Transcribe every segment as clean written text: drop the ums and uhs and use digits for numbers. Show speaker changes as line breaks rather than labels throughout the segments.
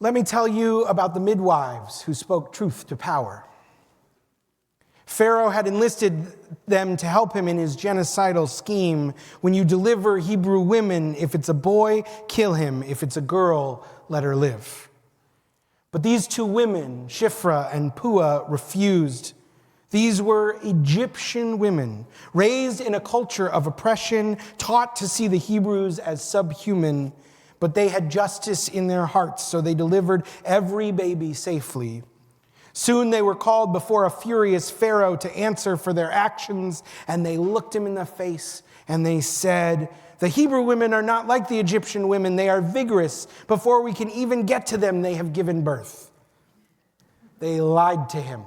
Let me tell you about the midwives who spoke truth to power. Pharaoh had enlisted them to help him in his genocidal scheme. When you deliver Hebrew women, if it's a boy, kill him. If it's a girl, let her live. But these two women, Shiphrah and Puah, refused. These were Egyptian women, raised in a culture of oppression, taught to see the Hebrews as subhuman, but they had justice in their hearts, so they delivered every baby safely. Soon they were called before a furious Pharaoh to answer for their actions, and they looked him in the face and they said, "The Hebrew women are not like the Egyptian women. They are vigorous. Before we can even get to them, they have given birth." They lied to him,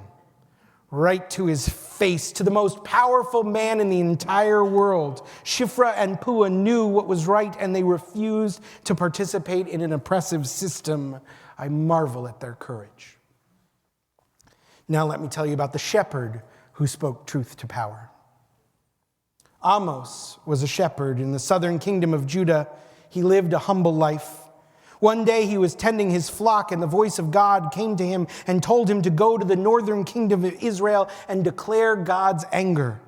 right to his face, to the most powerful man in the entire world. Shiphrah and Puah knew what was right, and they refused to participate in an oppressive system. I marvel at their courage. Now let me tell you about the shepherd who spoke truth to power. Amos was a shepherd in the southern kingdom of Judah. He lived a humble life. One day he was tending his flock, and the voice of God came to him and told him to go to the northern kingdom of Israel and declare God's anger.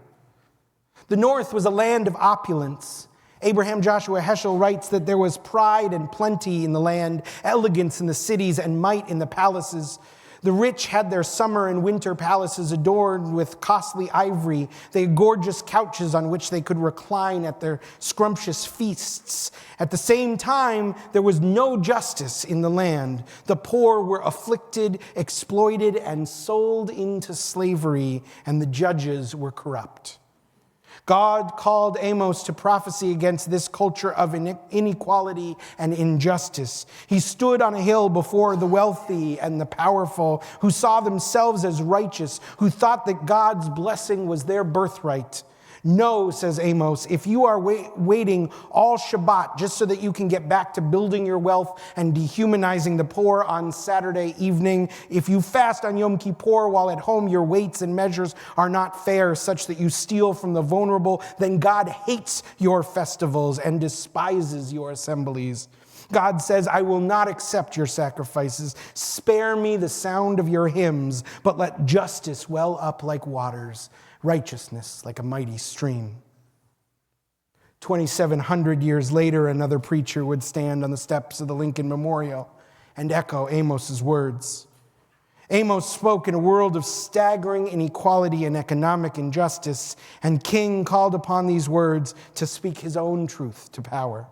The north was a land of opulence. Abraham Joshua Heschel writes that there was pride and plenty in the land, elegance in the cities, and might in the palaces. The rich had their summer and winter palaces adorned with costly ivory. They had gorgeous couches on which they could recline at their scrumptious feasts. At the same time, there was no justice in the land. The poor were afflicted, exploited, and sold into slavery, and the judges were corrupt. God called Amos to prophecy against this culture of inequality and injustice. He stood on a hill before the wealthy and the powerful, who saw themselves as righteous, who thought that God's blessing was their birthright. "No," says Amos, "if you are waiting all Shabbat just so that you can get back to building your wealth and dehumanizing the poor on Saturday evening, if you fast on Yom Kippur while at home your weights and measures are not fair such that you steal from the vulnerable, then God hates your festivals and despises your assemblies. God says, I will not accept your sacrifices. Spare me the sound of your hymns, but let justice well up like waters, righteousness like a mighty stream." 2,700 years later, another preacher would stand on the steps of the Lincoln Memorial and echo Amos's words. Amos spoke in a world of staggering inequality and economic injustice, and King called upon these words to speak his own truth to power.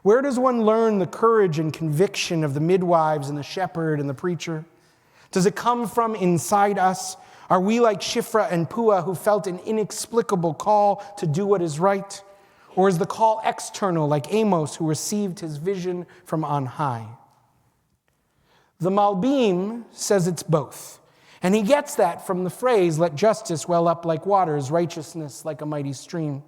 Where does one learn the courage and conviction of the midwives and the shepherd and the preacher? Does it come from inside us? Are we like Shiphrah and Puah, who felt an inexplicable call to do what is right? Or is the call external, like Amos, who received his vision from on high? The Malbim says it's both. And he gets that from the phrase, "Let justice well up like waters, righteousness like a mighty stream."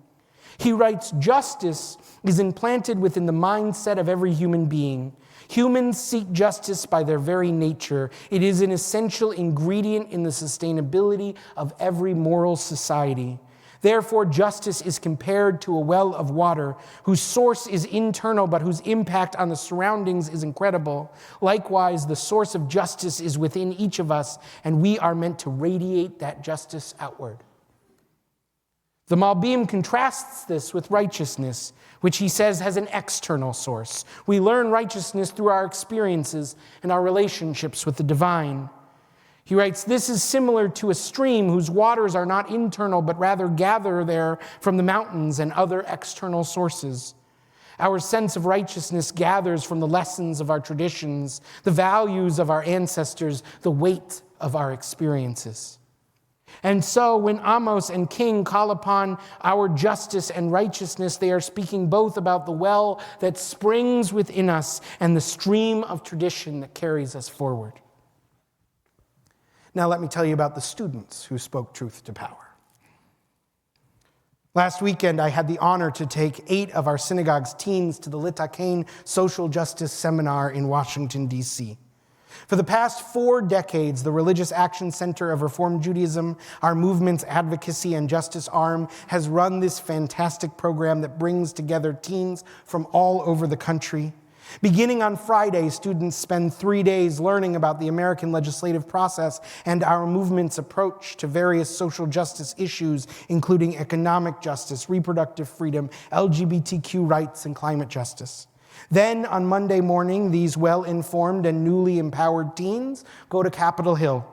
He writes, justice is implanted within the mindset of every human being. Humans seek justice by their very nature. It is an essential ingredient in the sustainability of every moral society. Therefore, justice is compared to a well of water whose source is internal but whose impact on the surroundings is incredible. Likewise, the source of justice is within each of us, and we are meant to radiate that justice outward. The Malbim contrasts this with righteousness, which he says has an external source. We learn righteousness through our experiences and our relationships with the divine. He writes, this is similar to a stream whose waters are not internal, but rather gather there from the mountains and other external sources. Our sense of righteousness gathers from the lessons of our traditions, the values of our ancestors, the weight of our experiences. And so when Amos and King call upon our justice and righteousness, they are speaking both about the well that springs within us and the stream of tradition that carries us forward. Now let me tell you about the students who spoke truth to power. Last weekend, I had the honor to take 8 of our synagogue's teens to the Litakain Social Justice Seminar in Washington, D.C. For the past 4 decades, the Religious Action Center of Reform Judaism, our movement's advocacy and justice arm, has run this fantastic program that brings together teens from all over the country. Beginning on Friday, students spend 3 days learning about the American legislative process and our movement's approach to various social justice issues, including economic justice, reproductive freedom, LGBTQ rights, and climate justice. Then, on Monday morning, these well-informed and newly empowered teens go to Capitol Hill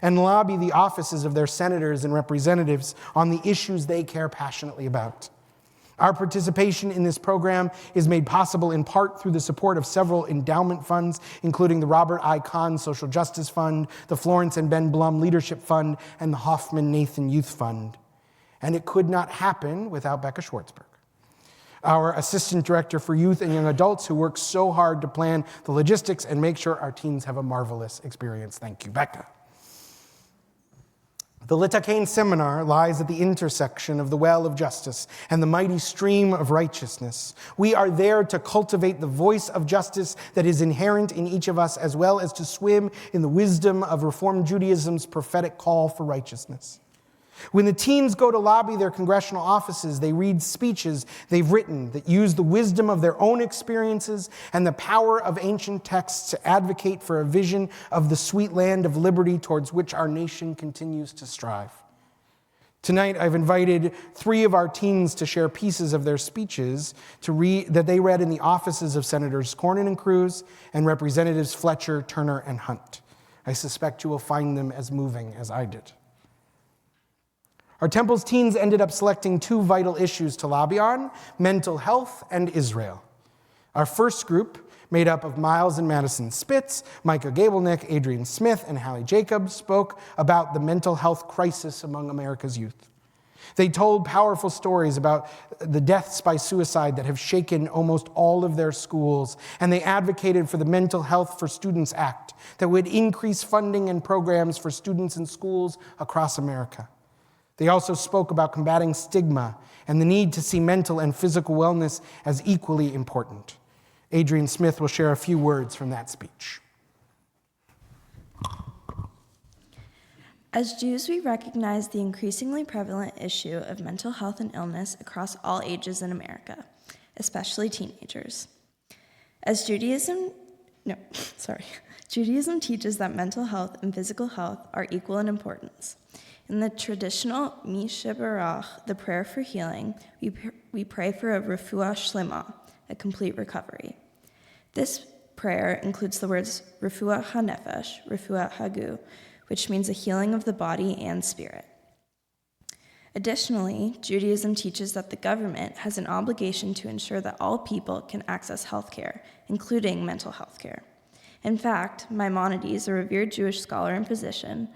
and lobby the offices of their senators and representatives on the issues they care passionately about. Our participation in this program is made possible in part through the support of several endowment funds, including the Robert I. Kahn Social Justice Fund, the Florence and Ben Blum Leadership Fund, and the Hoffman Nathan Youth Fund. And it could not happen without Becca Schwartzberg, our Assistant Director for Youth and Young Adults, who works so hard to plan the logistics and make sure our teens have a marvelous experience. Thank you, Becca. The Litakane Seminar lies at the intersection of the well of justice and the mighty stream of righteousness. We are there to cultivate the voice of justice that is inherent in each of us, as well as to swim in the wisdom of Reform Judaism's prophetic call for righteousness. When the teens go to lobby their congressional offices, they read speeches they've written that use the wisdom of their own experiences and the power of ancient texts to advocate for a vision of the sweet land of liberty towards which our nation continues to strive. Tonight, I've invited 3 of our teens to share pieces of their speeches that they read in the offices of Senators Cornyn and Cruz and Representatives Fletcher, Turner, and Hunt. I suspect you will find them as moving as I did. Our Temple's teens ended up selecting 2 vital issues to lobby on: mental health and Israel. Our first group, made up of Miles and Madison Spitz, Micah Gabelnick, Adrian Smith, and Hallie Jacobs, spoke about the mental health crisis among America's youth. They told powerful stories about the deaths by suicide that have shaken almost all of their schools, and they advocated for the Mental Health for Students Act that would increase funding and programs for students in schools across America. They also spoke about combating stigma and the need to see mental and physical wellness as equally important. Adrian Smith will share a few words from that speech.
As Jews, we recognize the increasingly prevalent issue of mental health and illness across all ages in America, especially teenagers. Judaism teaches that mental health and physical health are equal in importance. In the traditional Misha Barach, the prayer for healing, we pray for a refuah shlema, a complete recovery. This prayer includes the words refuah hanefesh, refuah hagu, which means a healing of the body and spirit. Additionally, Judaism teaches that the government has an obligation to ensure that all people can access health care, including mental health care. In fact, Maimonides, a revered Jewish scholar and physician,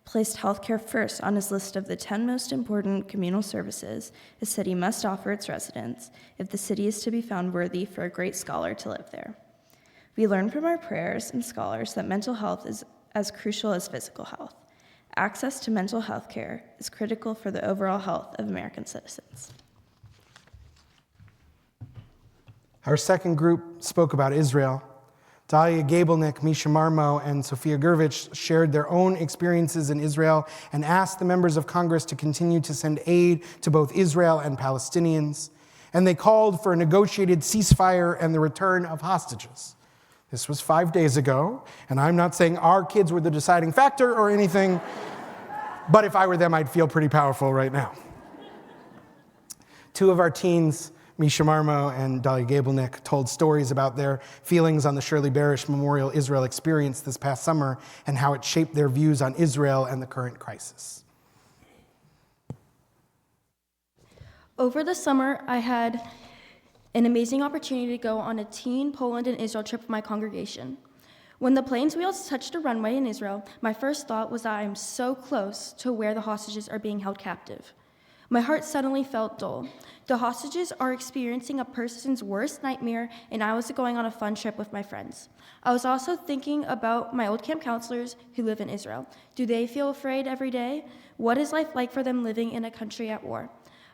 placed healthcare first on his list of the 10 most important communal services a city must offer its residents if the city is to be found worthy for a great scholar to live there. We learn from our prayers and scholars that mental health is as crucial as physical health. Access to mental health care is critical for the overall health of American citizens.
Our second group spoke about Israel. Dahlia Gabelnick, Misha Marmo, and Sophia Gurvich shared their own experiences in Israel and asked the members of Congress to continue to send aid to both Israel and Palestinians. And they called for a negotiated ceasefire and the return of hostages. This was 5 days ago, and I'm not saying our kids were the deciding factor or anything, but if I were them, I'd feel pretty powerful right now. 2 of our teens, Misha Marmo and Dahlia Gabelnick, told stories about their feelings on the Shirley Barish Memorial Israel experience this past summer and how it shaped their views on Israel and the current crisis.
Over the summer, I had an amazing opportunity to go on a teen Poland and Israel trip with my congregation. When the plane's wheels touched a runway in Israel, my first thought was that I am so close to where the hostages are being held captive. My heart suddenly felt dull. The hostages are experiencing a person's worst nightmare, and I was going on a fun trip with my friends. I was also thinking about my old camp counselors who live in Israel. Do they feel afraid every day? What is life like for them living in a country at war?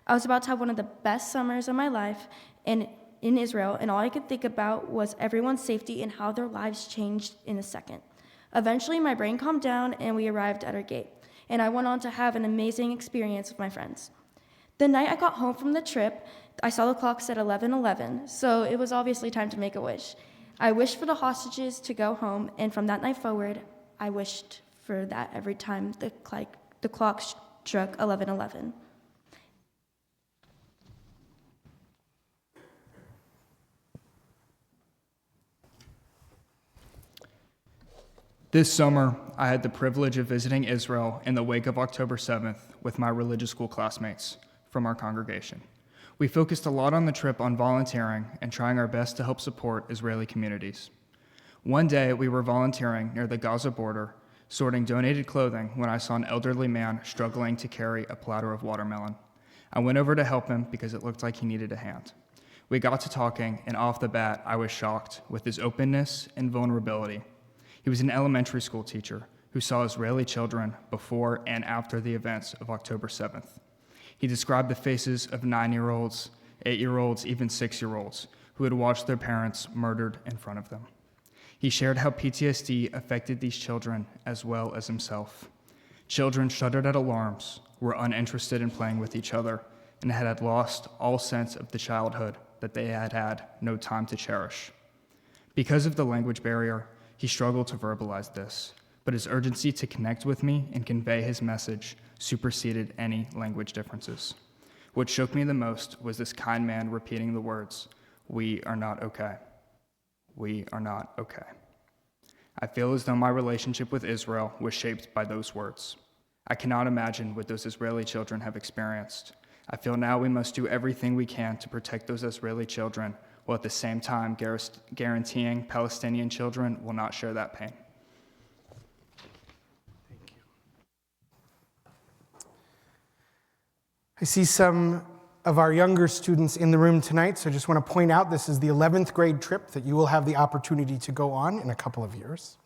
I was about to have one of the best summers of my life in Israel, and all I could think about was everyone's safety and how their lives changed in a second. Eventually, my brain calmed down, and we arrived at our gate, and I went on to have an amazing experience with my friends. The night I got home from the trip, I saw the clock said 11:11, so it was obviously time to make a wish. I wished for the hostages to go home, and from that night forward, I wished for that every time the clock struck 11:11.
This summer, I had the privilege of visiting Israel in the wake of October 7th with my religious school classmates from our congregation. We focused a lot on the trip on volunteering and trying our best to help support Israeli communities. One day, we were volunteering near the Gaza border, sorting donated clothing when I saw an elderly man struggling to carry a platter of watermelon. I went over to help him because it looked like he needed a hand. We got to talking, and off the bat, I was shocked with his openness and vulnerability. He was an elementary school teacher who saw Israeli children before and after the events of October 7th. He described the faces of 9-year-olds, 8-year-olds, even 6-year-olds who had watched their parents murdered in front of them. He shared how PTSD affected these children as well as himself. Children shuddered at alarms, were uninterested in playing with each other, and had lost all sense of the childhood that they had had no time to cherish. Because of the language barrier, he struggled to verbalize this, but his urgency to connect with me and convey his message superseded any language differences. What shook me the most was this kind man repeating the words, "We are not okay. We are not okay." I feel as though my relationship with Israel was shaped by those words. I cannot imagine what those Israeli children have experienced. I feel now we must do everything we can to protect those Israeli children, while at the same time guaranteeing Palestinian children will not share that pain.
Thank you. I see some of our younger students in the room tonight, so I just want to point out this is the 11th grade trip that you will have the opportunity to go on in a couple of years.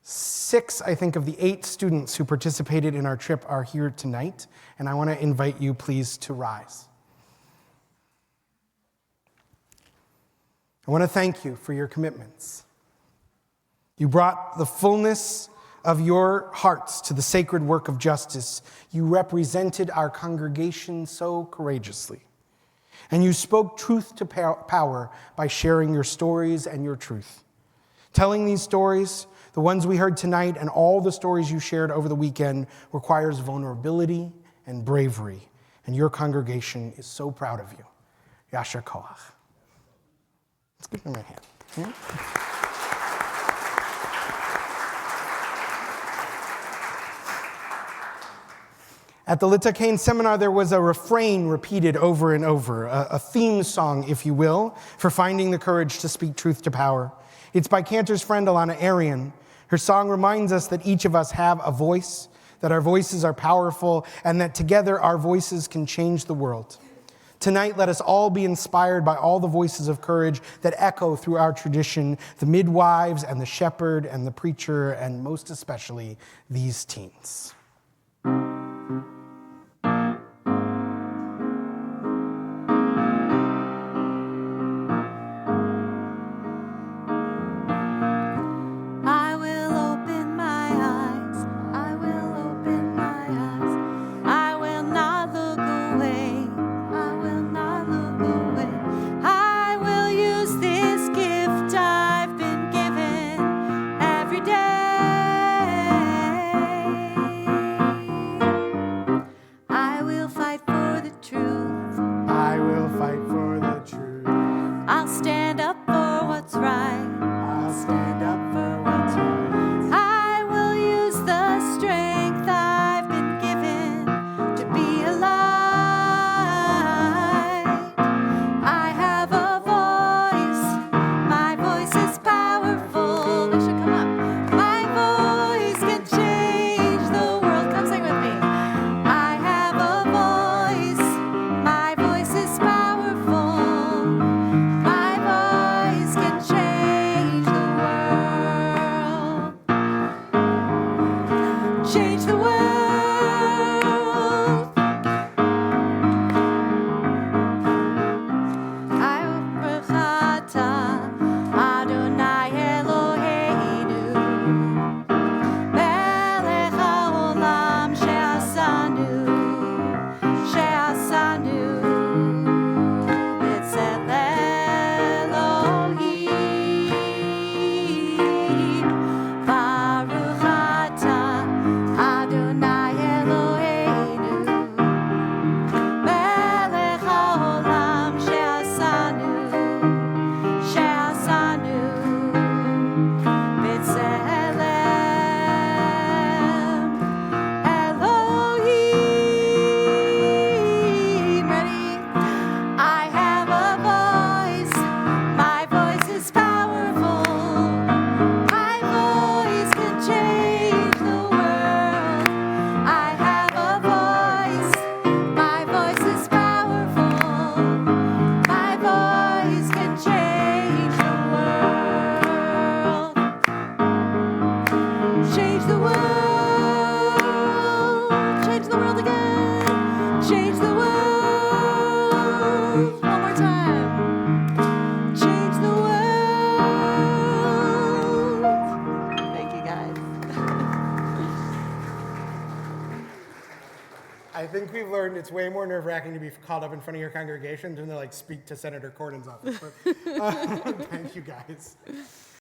6, I think, of the 8 students who participated in our trip are here tonight, and I want to invite you, please, to rise. I want to thank you for your commitments. You brought the fullness of your hearts to the sacred work of justice. You represented our congregation so courageously. And you spoke truth to power by sharing your stories and your truth. Telling these stories, the ones we heard tonight and all the stories you shared over the weekend, requires vulnerability and bravery. And your congregation is so proud of you. Yasher Koach. Let's give them a hand. Yeah? At the Litakane seminar, there was a refrain repeated over and over, a theme song, if you will, for finding the courage to speak truth to power. It's by Cantor's friend Alana Arian. Her song reminds us that each of us have a voice, that our voices are powerful, and that together our voices can change the world. Tonight, let us all be inspired by all the voices of courage that echo through our tradition, the midwives and the shepherd and the preacher, and most especially these teens.
Change
I think we've learned it's way more nerve-wracking to be called up in front of your congregation than to like speak to Senator Cornyn's office. But, thank you guys.